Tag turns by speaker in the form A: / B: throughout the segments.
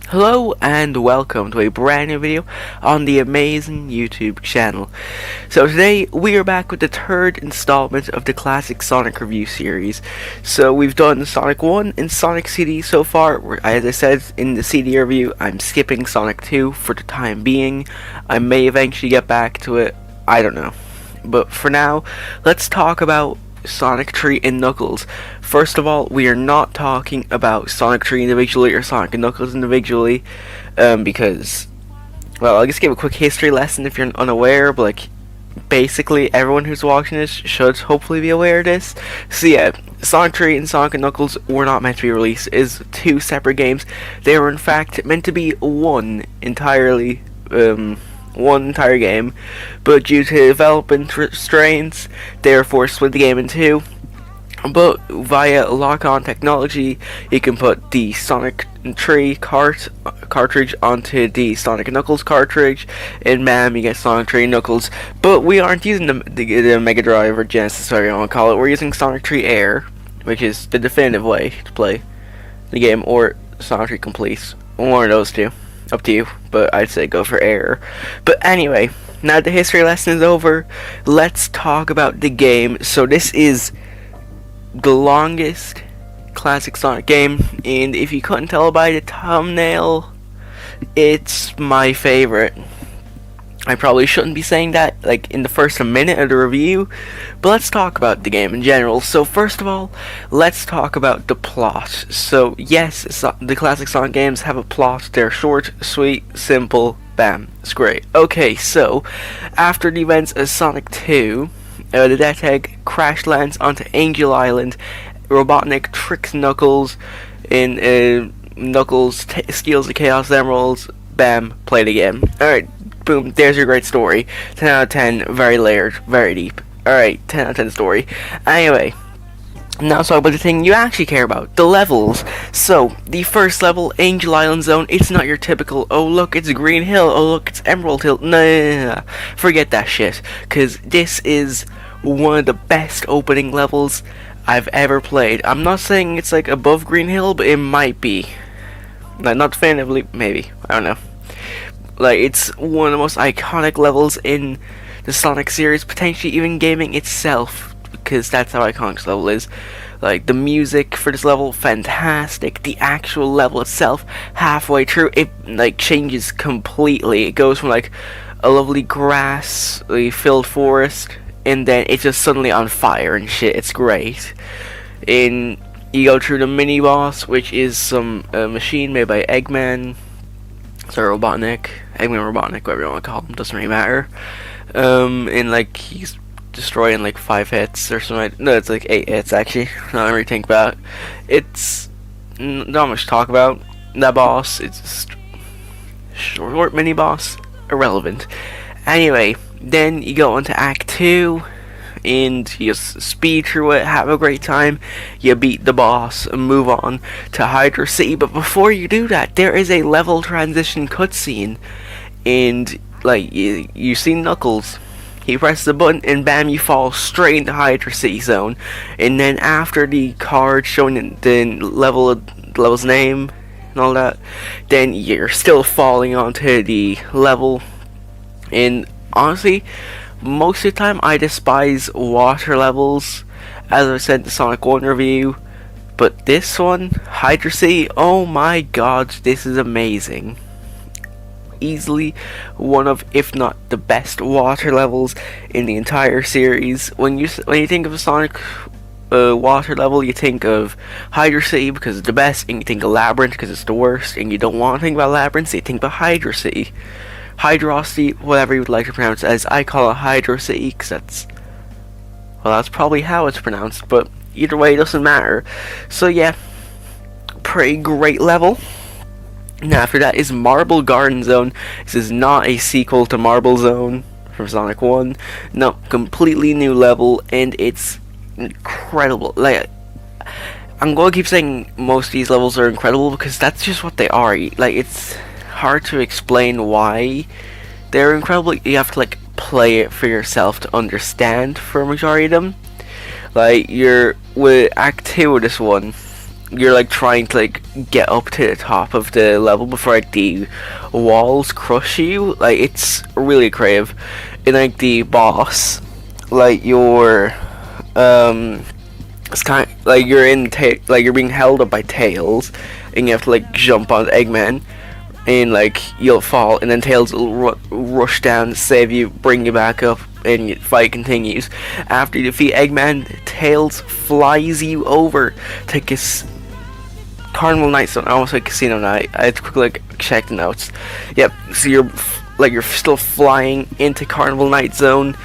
A: Hello and welcome to a brand new video on the amazing YouTube channel. So today we are back with the third installment of the classic Sonic review series. So we've done Sonic 1 and Sonic CD so far. As I said in the CD review, I'm skipping Sonic 2 for the time being. I may eventually get back to it, I don't know. But for now, let's talk about Sonic 3 and Knuckles. First of all, we are not talking about Sonic 3 individually or Sonic and Knuckles individually, because, well, I'll just give a quick history lesson if you're unaware, but, like, basically everyone who's watching this should hopefully be aware of this. So yeah, Sonic 3 and Sonic and Knuckles were not meant to be released as two separate games. They were in fact meant to be one entire game, but due to development restraints, they were forced to split the game in two. But via lock-on technology, you can put the Sonic 3 cartridge onto the Sonic and Knuckles cartridge, and bam, you get Sonic 3 and Knuckles. But we aren't using the Mega Drive or Genesis, whatever you want to call it. We're using Sonic 3 Air, which is the definitive way to play the game, or Sonic 3 Complete. One of those two. Up to you, but I'd say go for Air. But anyway, now the history lesson is over, let's talk about the game. So this is the longest classic Sonic game, and if you couldn't tell by the thumbnail, it's my favorite. I probably shouldn't be saying that like in the first minute of the review, but let's talk about the game in general. So first of all, let's talk about the plot. So yes, the classic Sonic games have a plot. They're short, sweet, simple, bam, it's great. Okay, so after the events of Sonic 2, the Death Egg crash lands onto Angel Island. Robotnik tricks Knuckles, and Knuckles steals the Chaos Emeralds. Bam, play the game. Alright, boom, there's your great story. 10 out of 10, very layered, very deep. Alright, 10 out of 10 story. Anyway, now let's talk about the thing you actually care about, the levels. So, the first level, Angel Island Zone, it's not your typical, oh look, it's Green Hill, oh look, it's Emerald Hill. No. Forget that shit, because this is one of the best opening levels I've ever played. I'm not saying it's like above Green Hill, but it might be. Like, not definitively, maybe. I don't know. Like, it's one of the most iconic levels in the Sonic series, potentially even gaming itself, because that's how iconic this level is. Like, the music for this level, fantastic. The actual level itself, halfway through, it, like, changes completely. It goes from, like, a lovely grass-filled forest, and then it's just suddenly on fire and shit. It's great. And you go through the mini-boss, which is some machine made by Eggman. Sorry, Robotnik. Eggman Robotnik, whatever you want to call him, doesn't really matter. And like, he's destroying like 5 hits or something. No, it's like 8 hits actually. Now I really think about it. It's not much to talk about. That boss, it's just short mini boss, irrelevant. Anyway, then you go into Act 2, and you just speed through it, have a great time, you beat the boss, and move on to Hydra City. But before you do that, there is a level transition cutscene, and like, you see Knuckles, he presses the button, and bam, you fall straight into Hydra City Zone. And then after the card showing the level's name and all that, then you're still falling onto the level. And honestly, most of the time I despise water levels, as I said in the Sonic 1 review, but this one, Hydra City, oh my god, this is amazing. Easily one of, if not the best water levels in the entire series. When you think of a Sonic water level, you think of Hydra City because it's the best, and you think of Labyrinth because it's the worst, and you don't want to think about Labyrinth, so you think about Hydra City. Hydrocity, whatever you would like to pronounce it as. I call it Hydra City because that's probably how it's pronounced, but either way, it doesn't matter. So yeah, pretty great level. And after that is Marble Garden Zone. This is not a sequel to Marble Zone from Sonic 1. No, completely new level, and it's incredible. Like, I'm going to keep saying most of these levels are incredible because that's just what they are. Like, it's hard to explain why they're incredible. You have to like play it for yourself to understand for a majority of them. Like, you're with Act 2 of this one, you're like trying to like get up to the top of the level before like the walls crush you. Like it's really creative. And like the boss, like it's kind of, like you're like you're being held up by Tails, and you have to like jump on Eggman, and like you'll fall, and then Tails will rush down, save you, bring you back up, and your fight continues. After you defeat Eggman, Tails flies you over to Carnival Night Zone, almost like Casino Night. I had to quickly like check the notes. Yep, so you're still flying into Carnival Night Zone,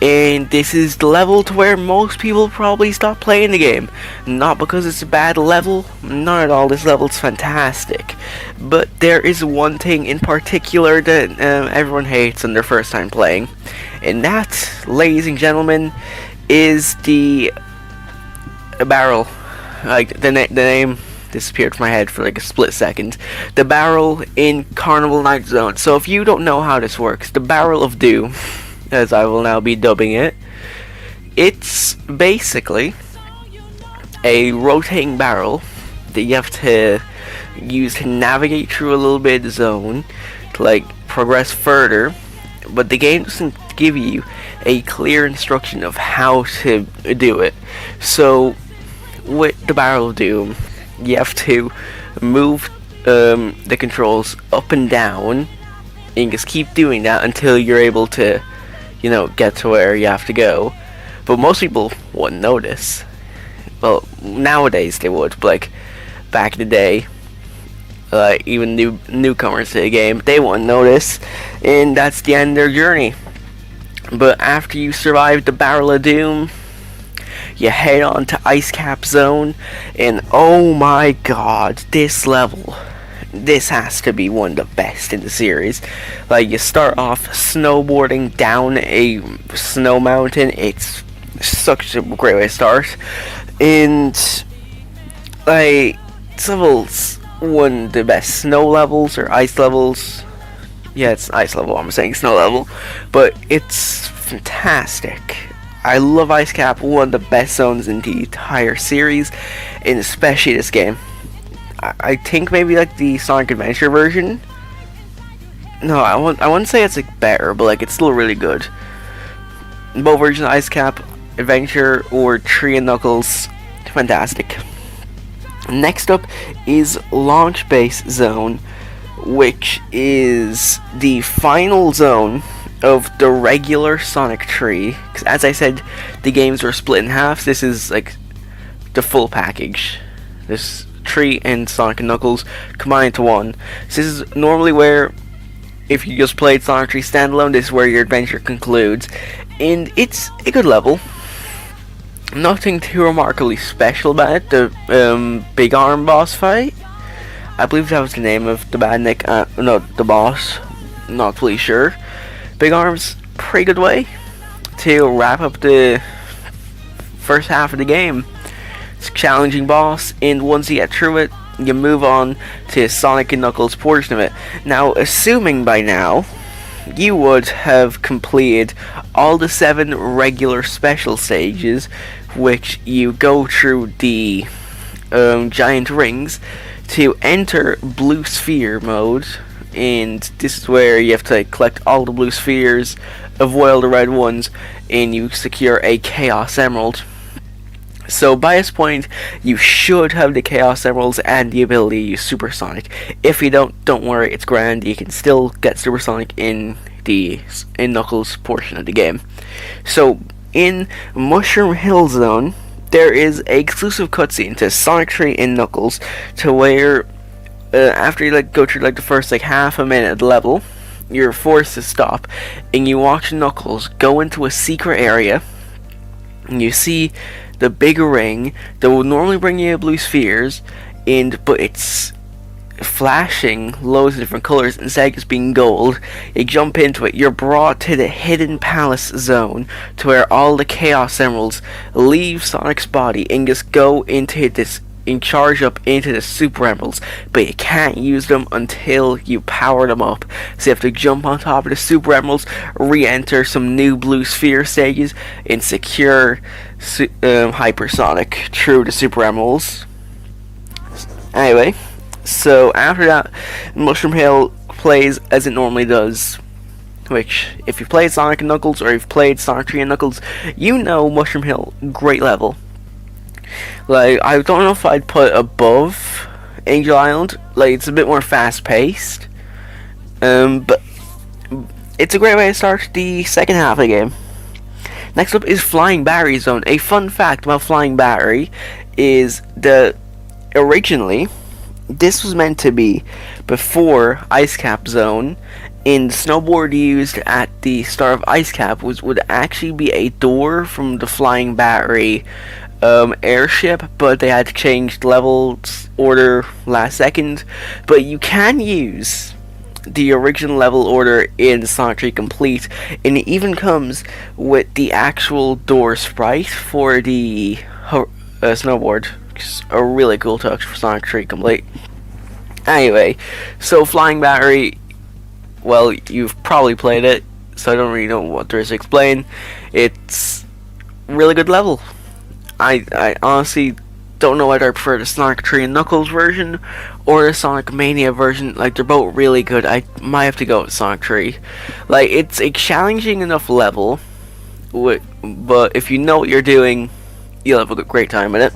A: and this is the level to where most people probably stop playing the game. Not because it's a bad level, not at all. This level's fantastic, but there is one thing in particular that everyone hates on their first time playing, and that, ladies and gentlemen, is the barrel. Like the name disappeared from my head for like a split second. The barrel in Carnival Night Zone. So if you don't know how this works, the Barrel of Doom, as I will now be dubbing it, it's basically a rotating barrel that you have to use to navigate through a little bit of the zone to like progress further, but the game doesn't give you a clear instruction of how to do it. So with the Barrel of Doom, you have to move the controls up and down, and just keep doing that until you're able to, you know, get to where you have to go. But most people wouldn't notice. Well, nowadays they would, but like back in the day, like even newcomers to the game, they wouldn't notice, and that's the end of their journey. But after you survive the Barrel of Doom, you head on to Ice Cap Zone, and oh my god, this level, this has to be one of the best in the series. Like, you start off snowboarding down a snow mountain. It's such a great way to start, and like, this level's one of the best snow levels, or ice levels. Yeah, it's ice level, I'm saying snow level, but it's fantastic. I love Ice Cap, one of the best zones in the entire series, and especially this game. I think maybe like the Sonic Adventure version. No, I wouldn't say it's like better, but like it's still really good. Both versions of Ice Cap, Adventure, or Tree and Knuckles, fantastic. Next up is Launch Base Zone, which is the final zone of the regular Sonic tree. Because as I said, the games were split in half. This is like the full package. This tree and Sonic and Knuckles combined into one. So this is normally where, if you just played Sonic Tree standalone, this is where your adventure concludes. And it's a good level. Nothing too remarkably special about it. The Big Arm boss fight, I believe that was the name of the badnik. No, the boss. Not fully sure. Big Arm's pretty good way to wrap up the first half of the game. It's a challenging boss, and once you get through it, you move on to Sonic and Knuckles portion of it. Now, assuming by now you would have completed all the 7 regular special stages, which you go through the giant rings to enter Blue Sphere mode. And this is where you have to collect all the blue spheres, avoid all the red ones, and you secure a Chaos Emerald. So by this point, you should have the Chaos Emeralds and the ability to use Supersonic. If you don't worry, it's grand. You can still get Supersonic in Knuckles portion of the game. So in Mushroom Hill Zone, there is an exclusive cutscene to Sonic Tree and Knuckles, to where after you like go through like the first like half a minute of the level, you're forced to stop, and you watch Knuckles go into a secret area, and you see the big ring that will normally bring you blue spheres, but it's flashing loads of different colors instead of just being gold. You jump into it, you're brought to the Hidden Palace Zone, to where all the Chaos Emeralds leave Sonic's body and just go into this and charge up into the Super Emeralds, but you can't use them until you power them up. So you have to jump on top of the Super Emeralds, re-enter some new Blue Sphere stages, and secure Hypersonic through the Super Emeralds. Anyway, so after that, Mushroom Hill plays as it normally does. Which, if you've played Sonic and Knuckles, or you've played Sonic 3 and Knuckles, you know Mushroom Hill, great level. Like, I don't know if I'd put it above Angel Island. Like, it's a bit more fast-paced. But it's a great way to start the second half of the game. Next up is Flying Battery Zone. A fun fact about Flying Battery is that originally, this was meant to be before Ice Cap Zone, and the snowboard used at the start of Ice Cap would actually be a door from the Flying Battery airship, but they had to change levels order last second. But you can use the original level order in Sonic 3 Complete, and it even comes with the actual door sprite for the snowboard. It's a really cool touch for Sonic 3 Complete. Anyway, so Flying Battery, well, you've probably played it, so I don't really know what there is to explain. It's a really good level. I honestly don't know whether I prefer the Sonic 3 and Knuckles version or the Sonic Mania version. Like, they're both really good. I might have to go with Sonic 3. Like, it's a challenging enough level, but if you know what you're doing, you'll have a great time in it.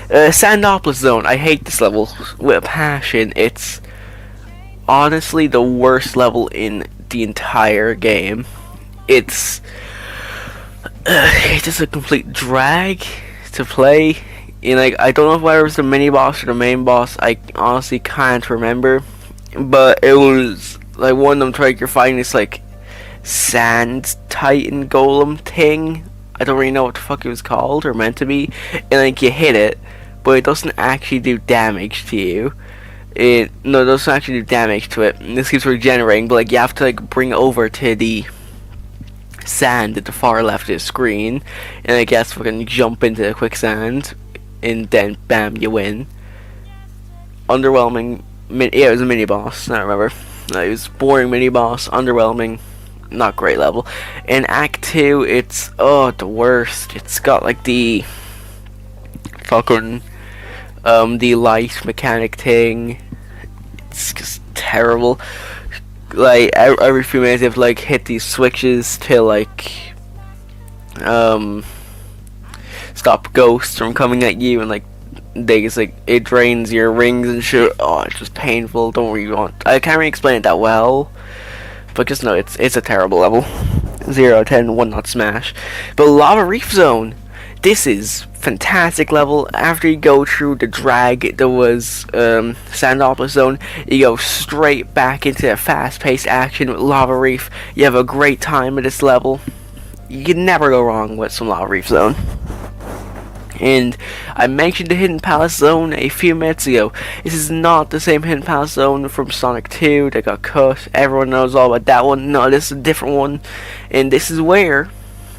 A: Sandopolis Zone. I hate this level with a passion. It's honestly the worst level in the entire game. It's just a complete drag to play. And like, I don't know whether it was the mini boss or the main boss. I honestly can't remember, but it was like one of them. Like, you're fighting this like sand titan golem thing. I don't really know what the fuck it was called or meant to be. And like, you hit it, but it doesn't actually do damage to you. It doesn't actually do damage to it. And this keeps regenerating, but like, you have to like bring it over to the sand at the far left of the screen, and I guess fucking jump into the quicksand, and then bam, you win. Underwhelming. Yeah, it was a mini boss. I remember. It was boring mini boss. Underwhelming. Not great level. In Act 2, it's the worst. It's got like the fucking the light mechanic thing. It's just terrible. Like, every few minutes you have to like hit these switches to like stop ghosts from coming at you, and like it drains your rings and shit. Oh, it's just painful. Don't really I can't really explain it that well, but just know it's a terrible level. 0 out of 10, one not smash. But Lava Reef Zone, this is fantastic level. After you go through the drag that was Sandopolis Zone, you go straight back into fast-paced action with Lava Reef. You have a great time at this level. You can never go wrong with some Lava Reef Zone. And I mentioned the Hidden Palace Zone a few minutes ago. This is not the same Hidden Palace Zone from Sonic 2 that got cut. Everyone knows all about that one. No, this is a different one. And this is where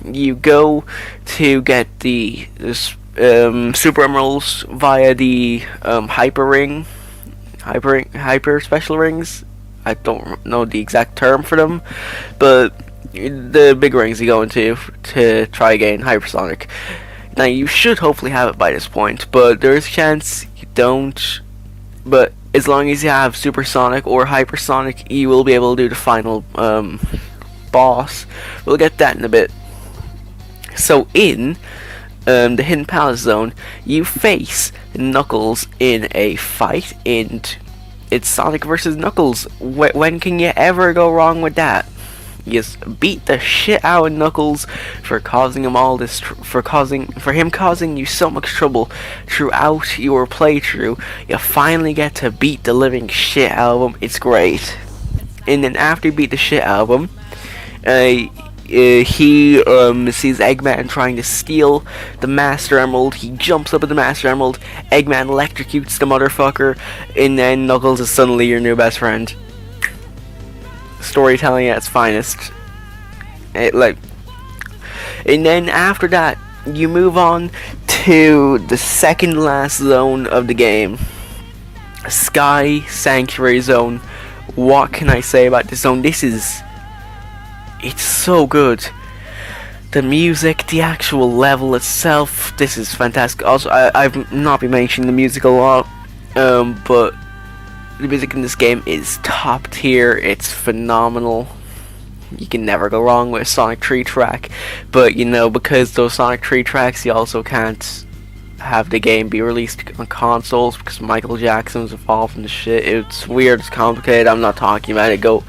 A: you go to get the Super Emeralds via the Hyper Special Rings. I don't know the exact term for them, but the big rings you go into to try again Hypersonic. Now, you should hopefully have it by this point, but there is a chance you don't. But as long as you have Supersonic or Hypersonic, you will be able to do the final boss. We'll get that in a bit. So in the Hidden Palace Zone, you face Knuckles in a fight, and it's Sonic versus Knuckles. When can you ever go wrong with that? You just beat the shit out of Knuckles for causing him all this, for him causing you so much trouble throughout your playthrough. You finally get to beat the living shit out of him. It's great. And then after you beat the shit out of him, he sees Eggman trying to steal the Master Emerald. He jumps up at the Master Emerald. Eggman electrocutes the motherfucker, and then Knuckles is suddenly your new best friend. Storytelling at its finest. And then after that, you move on to the second last zone of the game, Sky Sanctuary Zone. What can I say about this zone? It's so good. The music, the actual level itself, this is fantastic. Also, I've not been mentioning the music a lot, but the music in this game is top tier. It's phenomenal. You can never go wrong with a Sonic 3 track, but you know, because those Sonic 3 tracks, you also can't have the game be released on consoles because Michael Jackson's involved in the shit. It's weird, it's complicated. I'm not talking about it. Go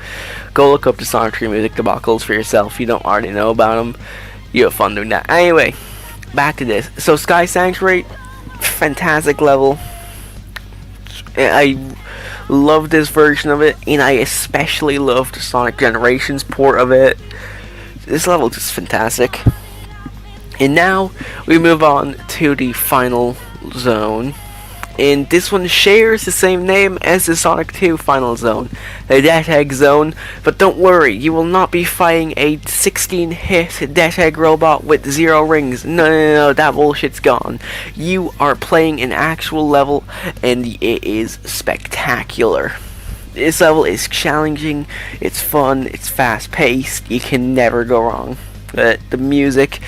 A: look up the Sonic 3 music debacles for yourself. If you don't already know about them, you have fun doing that. Anyway, back to this. So Sky Sanctuary, fantastic level. I love this version of it, and I especially loved the Sonic Generations port of it. This level is just fantastic. And now we move on to the final zone, and this one shares the same name as the Sonic 2 final zone, the Death Egg Zone. But don't worry, you will not be fighting a 16-hit Death Egg robot with 0 rings. No, that bullshit's gone. You are playing an actual level, and it is spectacular. This level is challenging, it's fun, it's fast-paced, you can never go wrong. But the music,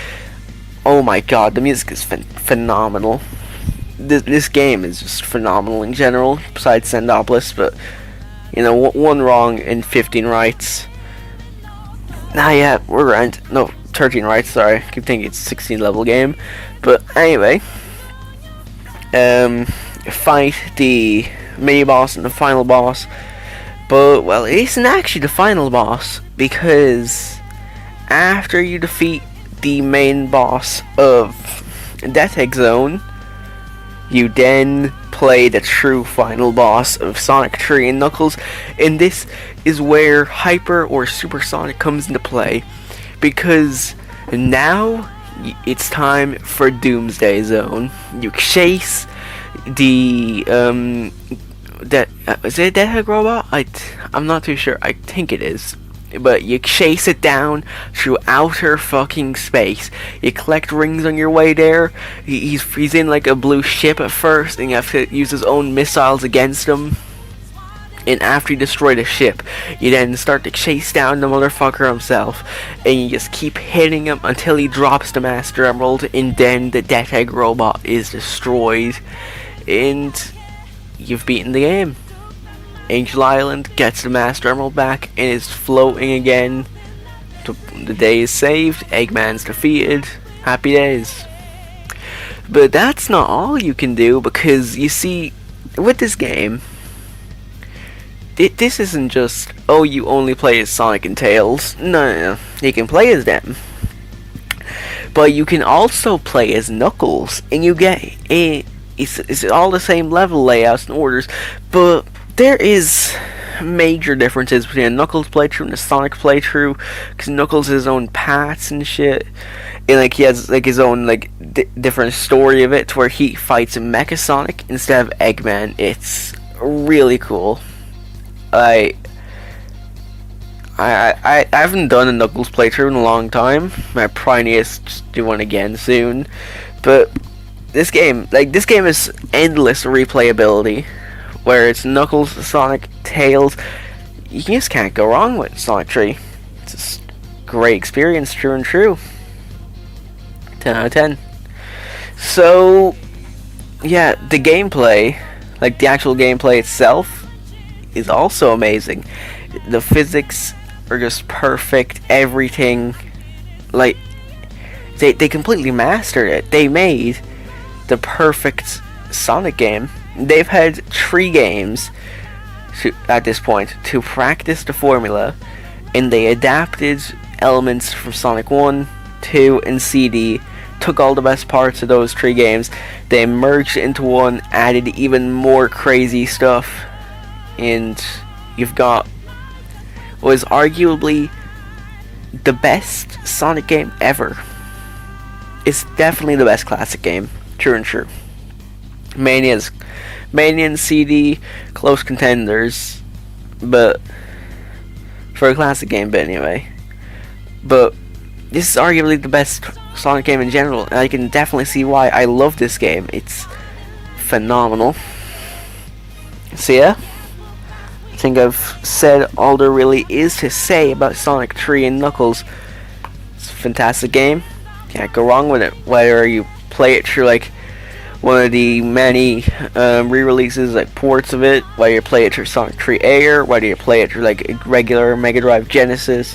A: oh my god, the music is phenomenal. This game is just phenomenal in general, besides Sendopolis, but, you know, one wrong and 15 rights. Yeah, we're right. No, 13 rights, sorry. I keep thinking it's a 16 level game. But anyway, fight the mini boss and the final boss. But, well, it isn't actually the final boss, because after you defeat the main boss of Death Egg Zone, you then play the true final boss of Sonic 3 and Knuckles, and this is where Hyper or Super Sonic comes into play, because now it's time for Doomsday Zone. You chase the is it a Death Egg robot? I'm not too sure. I think it is. But you chase it down through outer fucking space. You collect rings on your way there. He's in like a blue ship at first, and you have to use his own missiles against him. And after you destroy the ship, you then start to chase down the motherfucker himself, and you just keep hitting him until he drops the Master Emerald, and then the Death Egg robot is destroyed, and you've beaten the game. Angel Island gets the Master Emerald back and is floating again. The day is saved, Eggman's defeated, happy days. But that's not all you can do, because you see, with this game, this isn't just, oh, you only play as Sonic and Tails. No, you can play as them. But you can also play as Knuckles, and you get it's all the same level layouts and orders, but there is major differences between a Knuckles playthrough and a Sonic playthrough, because Knuckles has his own paths and shit, and like he has like his own like different story of it, to where he fights Mecha Sonic instead of Eggman. It's really cool. I haven't done a Knuckles playthrough in a long time. I probably need to do one again soon, but this game is endless replayability. Where it's Knuckles, Sonic, Tails, you just can't go wrong with Sonic 3. It's just great experience, true and true. 10 out of 10. So, yeah, the gameplay, like the actual gameplay itself, is also amazing. The physics are just perfect, everything, like, they completely mastered it. They made the perfect Sonic game. They've had 3 games at this point to practice the formula, and they adapted elements from Sonic 1, 2, and CD, took all the best parts of those 3 games, they merged into one, added even more crazy stuff, and you've got what is arguably the best Sonic game ever. It's definitely the best classic game, true and true. Mania and CD, close contenders, but for a classic game, but anyway. But this is arguably the best Sonic game in general, and I can definitely see why I love this game. It's phenomenal. So yeah, I think I've said all there really is to say about Sonic 3 and Knuckles. It's fantastic game. Can't go wrong with it. Whether you play it through like one of the many re-releases, like ports of it, whether you play it through Sonic 3 Air, whether you play it through like a regular Mega Drive Genesis,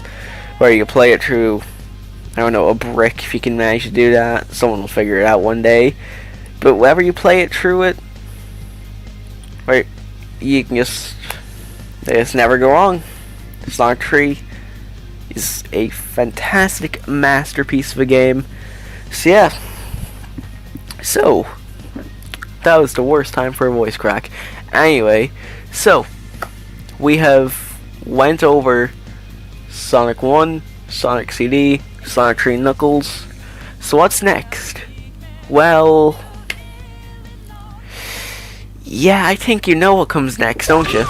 A: whether you play it through, I don't know, a brick, if you can manage to do that. Someone will figure it out one day. But whenever you play it through it, right, you can just never go wrong. Sonic 3 is a fantastic masterpiece of a game. So yeah. So that was the worst time for a voice crack. Anyway, so we have went over Sonic 1, Sonic CD, Sonic 3 Knuckles. So what's next? Well, yeah, I think you know what comes next, don't you?